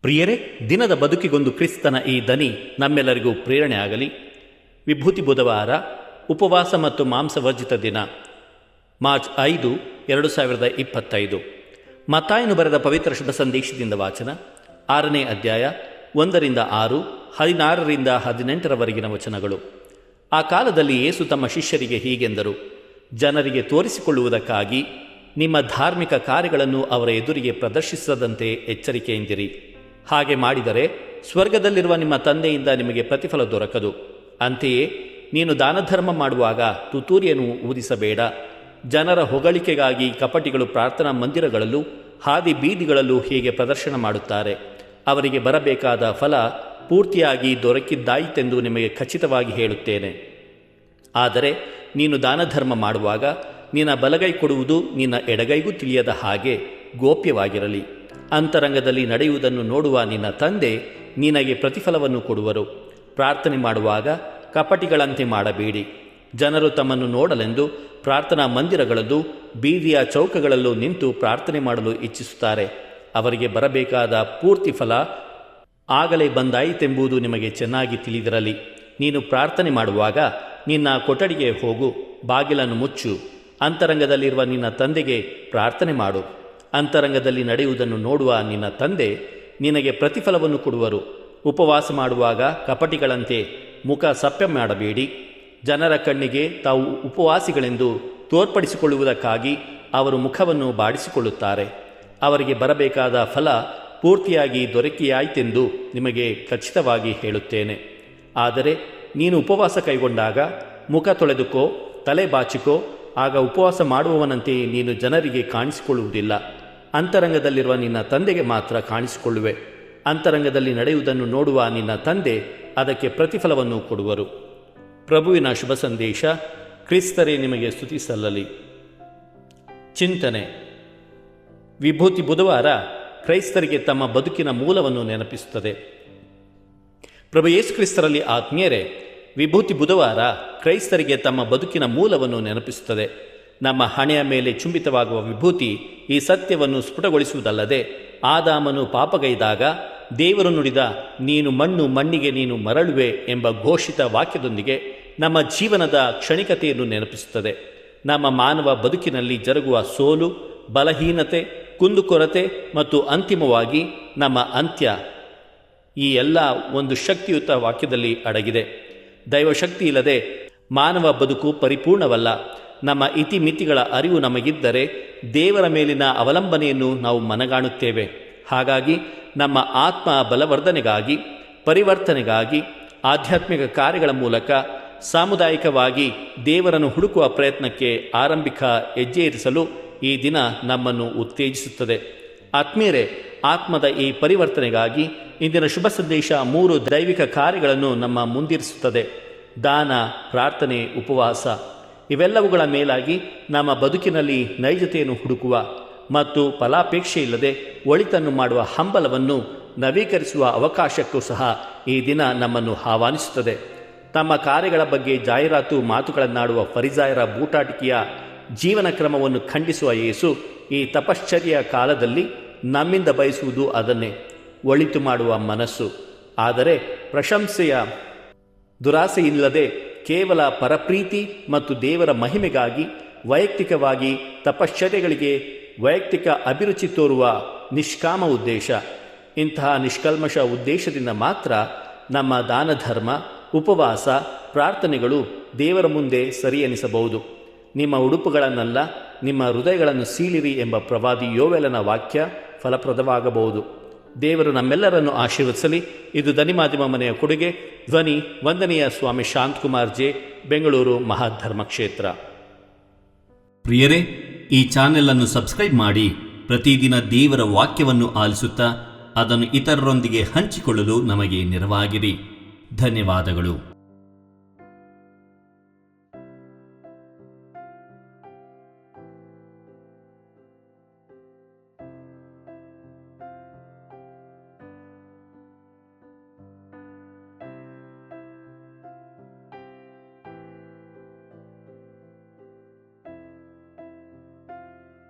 ಪ್ರಿಯರೇ, ದಿನದ ಬದುಕಿಗೊಂದು ಕ್ರಿಸ್ತನ ಈ ದನಿ ನಮ್ಮೆಲ್ಲರಿಗೂ ಪ್ರೇರಣೆ ಆಗಲಿ. ವಿಭೂತಿ ಬುಧವಾರ, ಉಪವಾಸ ಮತ್ತು ಮಾಂಸವರ್ಜಿತ ದಿನ, ಮಾರ್ಚ್ 5, 2025. ಮತ್ತಾಯನು ಬರೆದ ಪವಿತ್ರ ಶುಭ ಸಂದೇಶದಿಂದ ವಾಚನ. 6ನೇ ಅಧ್ಯಾಯ, 1-6, 16-18 ವಚನಗಳು. ಆ ಕಾಲದಲ್ಲಿ ಯೇಸು ತಮ್ಮ ಶಿಷ್ಯರಿಗೆ ಹೀಗೆಂದರು: ಜನರಿಗೆ ತೋರಿಸಿಕೊಳ್ಳುವುದಕ್ಕಾಗಿ ನಿಮ್ಮ ಧಾರ್ಮಿಕ ಕಾರ್ಯಗಳನ್ನು ಅವರ ಎದುರಿಗೆ ಪ್ರದರ್ಶಿಸದಂತೆ ಎಚ್ಚರಿಕೆಯಿಂದಿರಿ. ಹಾಗೆ ಮಾಡಿದರೆ ಸ್ವರ್ಗದಲ್ಲಿರುವ ನಿಮ್ಮ ತಂದೆಯಿಂದ ನಿಮಗೆ ಪ್ರತಿಫಲ ದೊರಕದು. ಅಂತೆಯೇ ನೀನು ದಾನಧರ್ಮ ಮಾಡುವಾಗ ತುತ್ತೂರಿಯನ್ನು ಊದಿಸಬೇಡ. ಜನರ ಹೊಗಳಿಕೆಗಾಗಿ ಕಪಟಿಗಳು ಪ್ರಾರ್ಥನಾ ಮಂದಿರಗಳಲ್ಲೂ ಹಾದಿ ಬೀದಿಗಳಲ್ಲೂ ಹೀಗೆ ಪ್ರದರ್ಶನ ಮಾಡುತ್ತಾರೆ. ಅವರಿಗೆ ಬರಬೇಕಾದ ಫಲ ಪೂರ್ತಿಯಾಗಿ ದೊರಕಿದ್ದಾಯಿತೆಂದು ನಿಮಗೆ ಖಚಿತವಾಗಿ ಹೇಳುತ್ತೇನೆ. ಆದರೆ ನೀನು ದಾನಧರ್ಮ ಮಾಡುವಾಗ ನಿನ್ನ ಬಲಗೈ ಕೊಡುವುದು ನಿನ್ನ ಎಡಗೈಗೂ ತಿಳಿಯದ ಹಾಗೆ ಗೋಪ್ಯವಾಗಿರಲಿ. ಅಂತರಂಗದಲ್ಲಿ ನಡೆಯುವುದನ್ನು ನೋಡುವ ನಿನ್ನ ತಂದೆ ನಿನಗೆ ಪ್ರತಿಫಲವನ್ನು ಕೊಡುವರು. ಪ್ರಾರ್ಥನೆ ಮಾಡುವಾಗ ಕಪಟಿಗಳಂತೆ ಮಾಡಬೇಡಿ. ಜನರು ತಮ್ಮನ್ನು ನೋಡಲೆಂದು ಪ್ರಾರ್ಥನಾ ಮಂದಿರಗಳಲ್ಲೂ ಬೀದಿಯ ಚೌಕಗಳಲ್ಲೂ ನಿಂತು ಪ್ರಾರ್ಥನೆ ಮಾಡಲು ಇಚ್ಛಿಸುತ್ತಾರೆ. ಅವರಿಗೆ ಬರಬೇಕಾದ ಪೂರ್ತಿ ಫಲ ಆಗಲೇ ಬಂದಾಯಿತೆಂಬುದು ನಿಮಗೆ ಚೆನ್ನಾಗಿ ತಿಳಿದಿರಲಿ. ನೀನು ಪ್ರಾರ್ಥನೆ ಮಾಡುವಾಗ ನಿನ್ನ ಕೊಠಡಿಗೆ ಹೋಗು, ಬಾಗಿಲನ್ನು ಮುಚ್ಚು, ಅಂತರಂಗದಲ್ಲಿರುವ ನಿನ್ನ ತಂದೆಗೆ ಪ್ರಾರ್ಥನೆ ಮಾಡು. ಅಂತರಂಗದಲ್ಲಿ ನಡೆಯುವುದನ್ನು ನೋಡುವ ನಿನ್ನ ತಂದೆ ನಿನಗೆ ಪ್ರತಿಫಲವನ್ನು ಕೊಡುವರು. ಉಪವಾಸ ಮಾಡುವಾಗ ಕಪಟಿಗಳಂತೆ ಮುಖ ಸಪ್ಪೆ ಮಾಡಬೇಡಿ. ಜನರ ಕಣ್ಣಿಗೆ ತಾವು ಉಪವಾಸಿಗಳೆಂದು ತೋರ್ಪಡಿಸಿಕೊಳ್ಳುವುದಕ್ಕಾಗಿ ಅವರು ಮುಖವನ್ನು ಬಾಡಿಸಿಕೊಳ್ಳುತ್ತಾರೆ. ಅವರಿಗೆ ಬರಬೇಕಾದ ಫಲ ಪೂರ್ತಿಯಾಗಿ ದೊರಕಿಯಾಯಿತೆಂದು ನಿಮಗೆ ಖಚಿತವಾಗಿ ಹೇಳುತ್ತೇನೆ. ಆದರೆ ನೀನು ಉಪವಾಸ ಕೈಗೊಂಡಾಗ ಮುಖ ತೊಳೆದುಕೋ, ತಲೆ ಬಾಚಿಕೋ. ಆಗ ಉಪವಾಸ ಮಾಡುವವನಂತೆ ನೀನು ಜನರಿಗೆ ಕಾಣಿಸಿಕೊಳ್ಳುವುದಿಲ್ಲ. ಅಂತರಂಗದಲ್ಲಿರುವ ನಿನ್ನ ತಂದೆಗೆ ಮಾತ್ರ ಕಾಣಿಸಿಕೊಳ್ಳುವೆ. ಅಂತರಂಗದಲ್ಲಿ ನಡೆಯುವುದನ್ನು ನೋಡುವ ನಿನ್ನ ತಂದೆ ಅದಕ್ಕೆ ಪ್ರತಿಫಲವನ್ನು ಕೊಡುವರು. ಪ್ರಭುವಿನ ಶುಭ ಸಂದೇಶ. ಕ್ರಿಸ್ತರೇ ನಿಮಗೆ ಸ್ತುತಿ ಸಲ್ಲಲಿ. ಚಿಂತನೆ. ವಿಭೂತಿ ಬುಧವಾರ ಕ್ರೈಸ್ತರಿಗೆ ತಮ್ಮ ಬದುಕಿನ ಮೂಲವನ್ನು ನೆನಪಿಸುತ್ತದೆ. ಪ್ರಭು ಯೇಸು ಕ್ರಿಸ್ತರಲ್ಲಿ ಆತ್ಮೀಯರೇ, ವಿಭೂತಿ ಬುಧವಾರ ಕ್ರೈಸ್ತರಿಗೆ ತಮ್ಮ ಬದುಕಿನ ಮೂಲವನ್ನು ನೆನಪಿಸುತ್ತದೆ. ನಮ್ಮ ಹಣೆಯ ಮೇಲೆ ಚುಂಬಿತವಾಗುವ ವಿಭೂತಿ ಈ ಸತ್ಯವನ್ನು ಸ್ಫುಟಗೊಳಿಸುವುದಲ್ಲದೆ, ಆದಾಮನು ಪಾಪಗೈದಾಗ ದೇವರು ನುಡಿದ "ನೀನು ಮಣ್ಣು, ಮಣ್ಣಿಗೆ ನೀನು ಮರಳುವೆ" ಎಂಬ ಘೋಷಿತ ವಾಕ್ಯದೊಂದಿಗೆ ನಮ್ಮ ಜೀವನದ ಕ್ಷಣಿಕತೆಯನ್ನು ನೆನಪಿಸುತ್ತದೆ. ನಮ್ಮ ಮಾನವ ಬದುಕಿನಲ್ಲಿ ಜರುಗುವ ಸೋಲು, ಬಲಹೀನತೆ, ಕುಂದುಕೊರತೆ ಮತ್ತು ಅಂತಿಮವಾಗಿ ನಮ್ಮ ಅಂತ್ಯ, ಈ ಎಲ್ಲ ಒಂದು ಶಕ್ತಿಯುತ ವಾಕ್ಯದಲ್ಲಿ ಅಡಗಿದೆ. ದೈವಶಕ್ತಿ ಇಲ್ಲದೆ ಮಾನವ ಬದುಕು ಪರಿಪೂರ್ಣವಲ್ಲ. ನಮ್ಮ ಇತಿಮಿತಿಗಳ ಅರಿವು ನಮಗಿದ್ದರೆ ದೇವರ ಮೇಲಿನ ಅವಲಂಬನೆಯನ್ನು ನಾವು ಮನಗಾಣುತ್ತೇವೆ. ಹಾಗಾಗಿ ನಮ್ಮ ಆತ್ಮ ಬಲವರ್ಧನೆಗಾಗಿ, ಪರಿವರ್ತನೆಗಾಗಿ, ಆಧ್ಯಾತ್ಮಿಕ ಕಾರ್ಯಗಳ ಮೂಲಕ ಸಾಮುದಾಯಿಕವಾಗಿ ದೇವರನ್ನು ಹುಡುಕುವ ಪ್ರಯತ್ನಕ್ಕೆ ಆರಂಭಿಕ ಹೆಜ್ಜೆ ಇರಿಸಲು ಈ ದಿನ ನಮ್ಮನ್ನು ಉತ್ತೇಜಿಸುತ್ತದೆ. ಆತ್ಮೀಯರೇ, ಆತ್ಮದ ಈ ಪರಿವರ್ತನೆಗಾಗಿ ಇಂದಿನ ಶುಭ ಸಂದೇಶ 3 ದೈವಿಕ ಕಾರ್ಯಗಳನ್ನು ನಮ್ಮ ಮುಂದಿರಿಸುತ್ತದೆ: ದಾನ, ಪ್ರಾರ್ಥನೆ, ಉಪವಾಸ. ಇವೆಲ್ಲವುಗಳ ಮೇಲಾಗಿ ನಮ್ಮ ಬದುಕಿನಲ್ಲಿ ನೈಜತೆಯನ್ನು ಹುಡುಕುವ ಮತ್ತು ಫಲಾಪೇಕ್ಷೆ ಇಲ್ಲದೆ ಒಳಿತನ್ನು ಮಾಡುವ ಹಂಬಲವನ್ನು ನವೀಕರಿಸುವ ಅವಕಾಶಕ್ಕೂ ಸಹ ಈ ದಿನ ನಮ್ಮನ್ನು ಆಹ್ವಾನಿಸುತ್ತದೆ. ತಮ್ಮ ಕಾರ್ಯಗಳ ಬಗ್ಗೆ ಜಾಹೀರಾತು ಮಾತುಗಳನ್ನಾಡುವ ಫರಿಸಾಯರ ಬೂಟಾಟಿಕೆಯ ಜೀವನ ಕ್ರಮವನ್ನು ಖಂಡಿಸುವ ಯೇಸು ಈ ತಪಶ್ಚರ್ಯ ಕಾಲದಲ್ಲಿ ನಮ್ಮಿಂದ ಬಯಸುವುದು ಅದನ್ನೇ: ಒಳಿತು ಮಾಡುವ ಮನಸ್ಸು. ಆದರೆ ಪ್ರಶಂಸೆಯ ದುರಾಸೆ ಇಲ್ಲದೆ ಕೇವಲ ಪರಪ್ರೀತಿ ಮತ್ತು ದೇವರ ಮಹಿಮೆಗಾಗಿ ವೈಯಕ್ತಿಕವಾಗಿ ತಪಶ್ಚರ್ಯಗಳಿಗೆ ವೈಯಕ್ತಿಕ ಅಭಿರುಚಿ ತೋರುವ ನಿಷ್ಕಾಮ ಉದ್ದೇಶ. ಇಂತಹ ನಿಷ್ಕಲ್ಮಶ ಉದ್ದೇಶದಿಂದ ಮಾತ್ರ ನಮ್ಮ ದಾನ ಧರ್ಮ, ಉಪವಾಸ, ಪ್ರಾರ್ಥನೆಗಳು ದೇವರ ಮುಂದೆ ಸರಿ ಎನಿಸಬಹುದು. ನಿಮ್ಮ ಉಡುಪುಗಳನ್ನಲ್ಲ, ನಿಮ್ಮ ಹೃದಯಗಳನ್ನು ಸೀಳಿರಿ ಎಂಬ ಪ್ರವಾದಿ ಯೋವೇಲನ ವಾಕ್ಯ ಫಲಪ್ರದವಾಗಬಹುದು. ದೇವರು ನಮ್ಮೆಲ್ಲರನ್ನು ಆಶೀರ್ವದಿಸಲಿ. ಇದು ಧನಿಮಾಧ್ಯಮ ಮನೆಯ ಕೊಡುಗೆ. ಧ್ವನಿ ವಂದನೀಯ ಸ್ವಾಮಿ ಶಾಂತಕುಮಾರ್ ಜೆ, ಬೆಂಗಳೂರು ಮಹಾಧರ್ಮ ಕ್ಷೇತ್ರ. ಪ್ರಿಯರೇ, ಈ ಚಾನೆಲ್ ಅನ್ನು ಸಬ್ಸ್ಕ್ರೈಬ್ ಮಾಡಿ ಪ್ರತಿದಿನ ದೇವರ ವಾಕ್ಯವನ್ನು ಆಲಿಸುತ್ತಾ ಅದನ್ನು ಇತರರೊಂದಿಗೆ ಹಂಚಿಕೊಳ್ಳಲು ನಮಗೆ ನೆರವಾಗಿರಿ. ಧನ್ಯವಾದಗಳು.